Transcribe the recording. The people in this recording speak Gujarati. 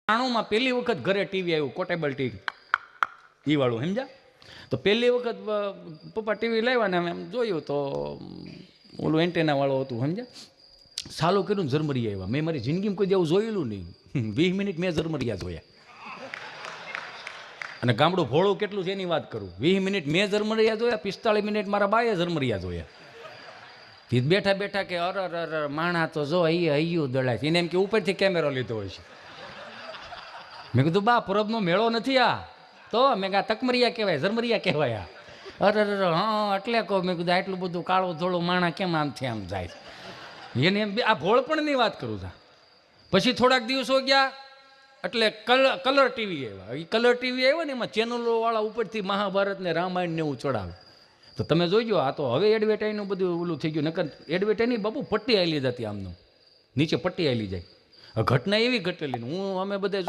માં પહેલી વખત ઘરે ટીવી આવ્યું, કોટેબલ ટીવી ઈ વાળું, સમજ્યા? તો પહેલી વખત પપ્પા ટીવી લાવ્યા ને એમ જોયું તો ઓલું એન્ટેના વાળું હતું, સમજ્યા? ચાલુ કર્યું, ઝરમરિયા આવ્યા. મેં મારી જિંદગીમાં કોઈ જેવું જોયેલું નહીં. 20 મિનિટ મેં ઝરમરિયા જોયા. અને ગામડું ભોળું કેટલું છે એની વાત કરું. 20 મિનિટ મેં ઝરમરિયા જોયા, 45 મિનિટ મારા બાએ ઝરમરિયા જોયા. બેઠા બેઠા કે અર માણા તો જો હૈયું દળાય. એને એમ કે ઉપરથી કેમેરો લીધો હોય છે. મેં કીધું બા, પરબનો મેળો નથી આ. તો મેં કહ્યું તકમરિયા કહેવાય, ઝરમરિયા કહેવાય આ. અરે હા એટલે કહો. મેં કીધું આટલું બધું કાળું ધોળું માણા કેમ આમથી આમ જાય? એને એમ આ ભોળપણની વાત કરું છું. પછી થોડાક દિવસો ગયા એટલે કલર ટીવી આવ્યા. એ કલર ટીવી આવ્યા ને એમાં ચેનલોવાળા ઉપરથી મહાભારત ને રામાયણ ને એવું ચડાવે. તો તમે જોઈજો, આ તો હવે એડવર્ટાઈઝનું બધું ઓલું થઈ ગયું. નકર એડવર્ટાઈઝની બાપુ પટ્ટી આવેલી જતી, આમનું નીચે પટ્ટી આવેલી જાય. ઘટના એવી ઘટેલી, અમે બધા